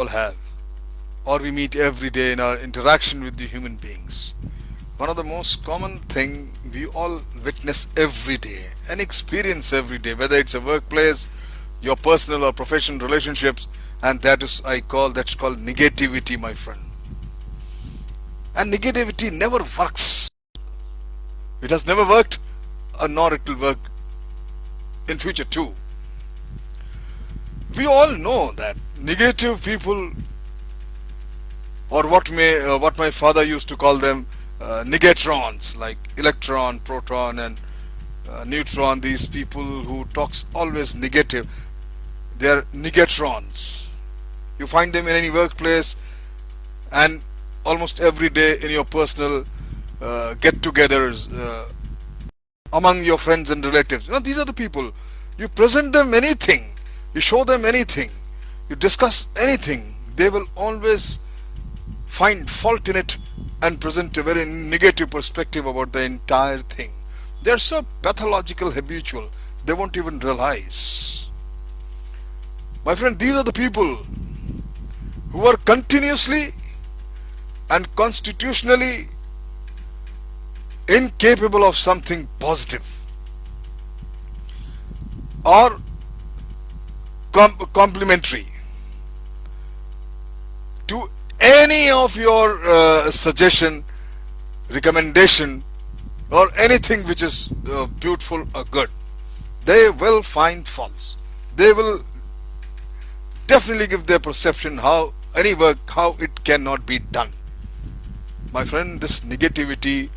all have, or we meet every day in our interaction with the human beings. One of the most common thing we all witness every day and experience every day, whether it's a workplace, your personal or professional relationships, and that's called negativity, my friend. And negativity never works. It has never worked, nor it will work in future too. We all know that negative people, or what my father used to call them, negatrons, like electron, proton, and neutron. These people who talks always negative, they are negatrons. You find them in any workplace and almost every day in your personal get-togethers among your friends and relatives. These are the people. You present them anything, you show them anything, you discuss anything, they will always find fault in it and present a very negative perspective about the entire thing. They are so pathological, habitual, they won't even realize. My friend, these are the people who are continuously and constitutionally incapable of something positive or complementary to any of your suggestion, recommendation, or anything which is beautiful or good. They will find faults. They will definitely give their perception how any work, how it cannot be done. My friend, this negativity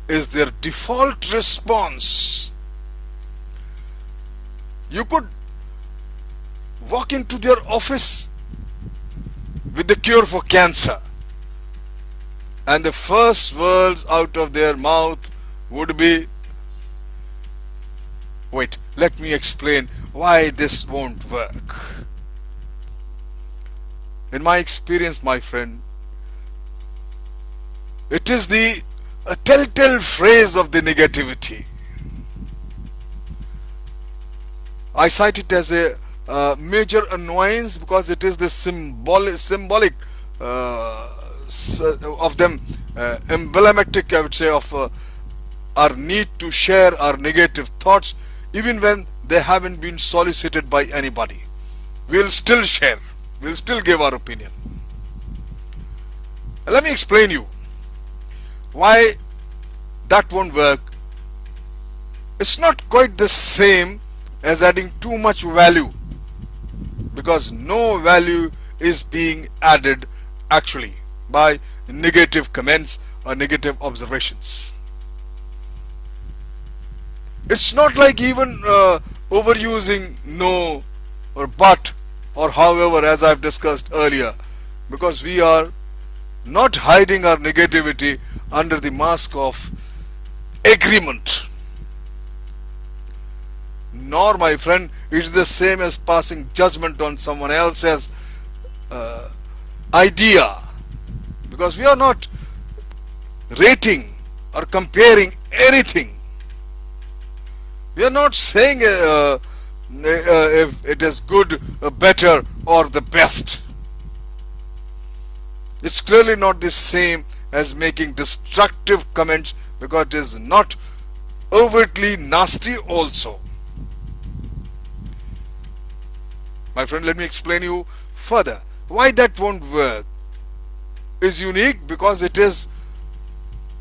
is their default response. You could walk into their office with the cure for cancer, and the first words out of their mouth would be, wait, let me explain why this won't work. In my experience, my friend, it is the telltale phrase of the negativity. I cite it as a major annoyance because it is the symbolic of them, emblematic, I would say, of our need to share our negative thoughts even when they haven't been solicited by anybody. We'll still share, we'll still give our opinion. Let me explain you why that won't work. It's not quite the same as adding too much value, because no value is being added actually by negative comments or negative observations. It's not like even overusing no or but or however, as I've discussed earlier, because we are not hiding our negativity under the mask of agreement. Nor, my friend, it's the same as passing judgment on someone else's idea, because we are not rating or comparing anything. We are not saying if it is good, better, or the best. It's clearly not the same as making destructive comments, because it is not overtly nasty also. My friend, let me explain you further why that won't work. Is unique because it is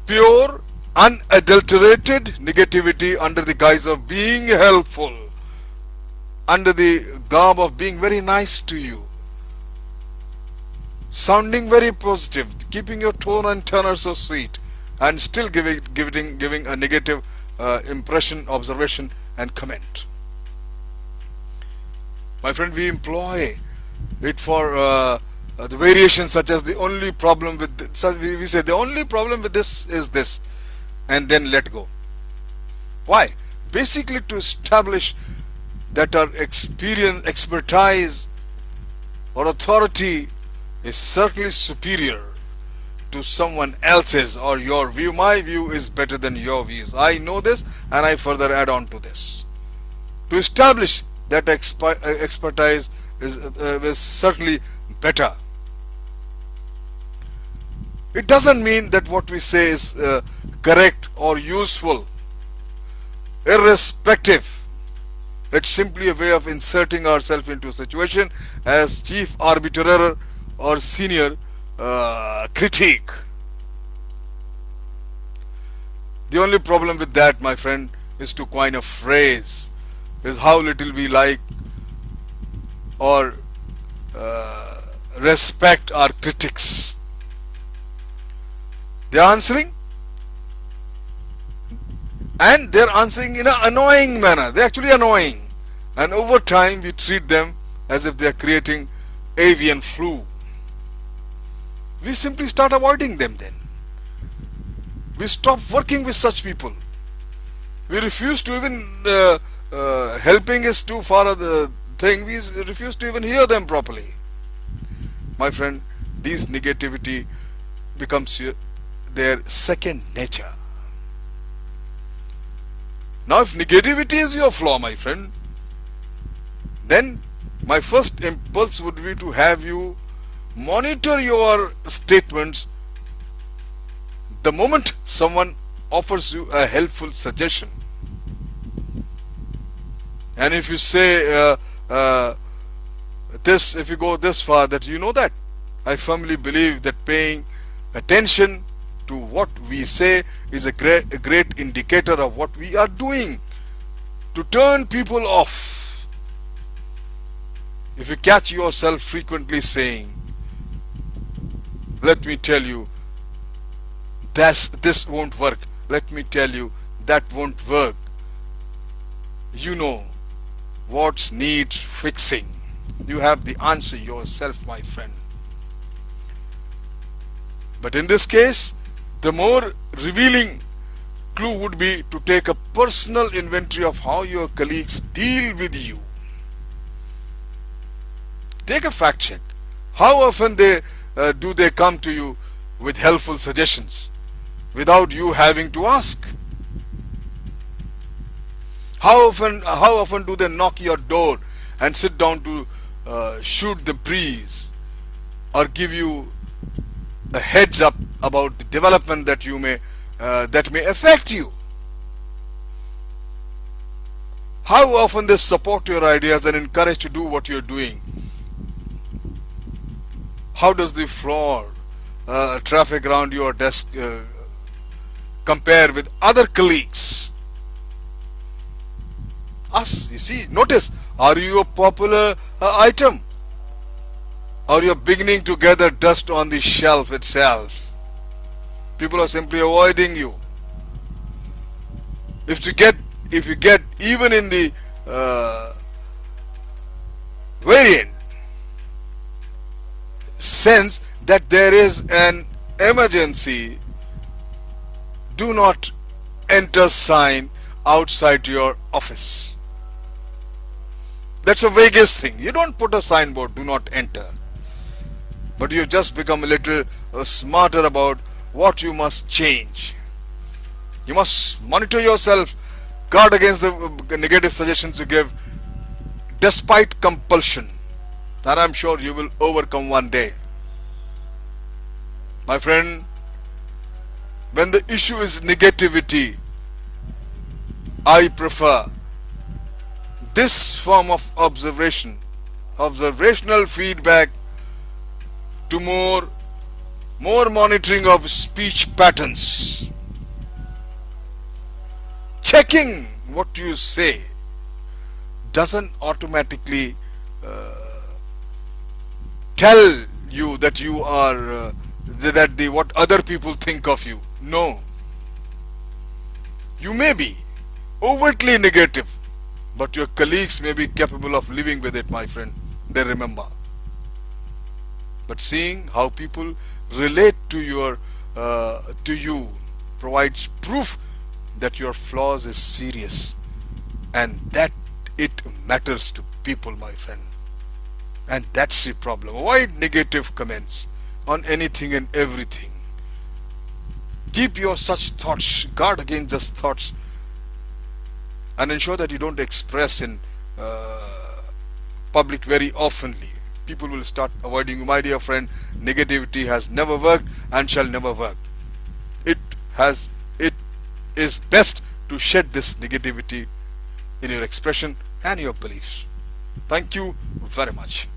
pure, unadulterated negativity under the guise of being helpful, under the garb of being very nice to you, sounding very positive, keeping your tone and tenor so sweet, and still giving a negative impression, observation, and comment. My friend, we employ it for the variations such as the only problem with this, we say the only problem with this is this, and then let go. Why? Basically to establish that our experience, expertise, or authority is certainly superior to someone else's or your view. My view is better than your views. I know this and I further add on to this. To establish that expertise is certainly better. It doesn't mean that what we say is correct or useful. Irrespective, it's simply a way of inserting ourselves into a situation as chief arbiter or senior critique. The only problem with that, my friend, is to coin a phrase, is how little we like or respect our critics. They're answering, and they're answering in an annoying manner. They're actually annoying, and over time we treat them as if they're creating avian flu. We simply start avoiding them then. We stop working with such people. We refuse to even helping is too far of the thing. We refuse to even hear them properly. My friend, these negativity becomes their second nature. Now, if negativity is your flaw, my friend, then my first impulse would be to have you monitor your statements the moment someone offers you a helpful suggestion. And if you say this, if you go this far, that you know that I firmly believe that paying attention to what we say is a great indicator of what we are doing to turn people off. If you catch yourself frequently saying, let me tell you, this won't work, let me tell you, that won't work, you know what needs fixing. You have the answer yourself, my friend. But in this case, the more revealing clue would be to take a personal inventory of how your colleagues deal with you. Take a fact check. How often do they come to you with helpful suggestions without you having to ask? How often do they knock your door and sit down to shoot the breeze or give you a heads up about the development that may affect you? How often they support your ideas and encourage to do what you're doing? How does the floor traffic around your desk compare with other colleagues? You see, notice, are you a popular item? Or you're beginning to gather dust on the shelf itself? People are simply avoiding you. If you get even in the variant sense that there is an emergency, do not enter sign outside your office. That's the vaguest thing. You don't put a signboard, do not enter. But you've just become a little smarter about what you must change. You must monitor yourself, guard against the negative suggestions you give, despite compulsion. That I'm sure you will overcome one day. My friend, when the issue is negativity, I prefer this form of observational feedback to more monitoring of speech patterns. Checking what you say doesn't automatically tell you that you are what other people think of you. No. You may be overtly negative, but your colleagues may be capable of living with it, my friend. They remember. But seeing how people relate to you provides proof that your flaws is serious and that it matters to people, my friend. And that's the problem. Avoid negative comments on anything and everything. Keep your such thoughts, guard against just thoughts, and ensure that you don't express in public very oftenly. people will start avoiding you. My dear friend, negativity has never worked and shall never work. It has it is best to shed this negativity in your expression and your beliefs. Thank you very much.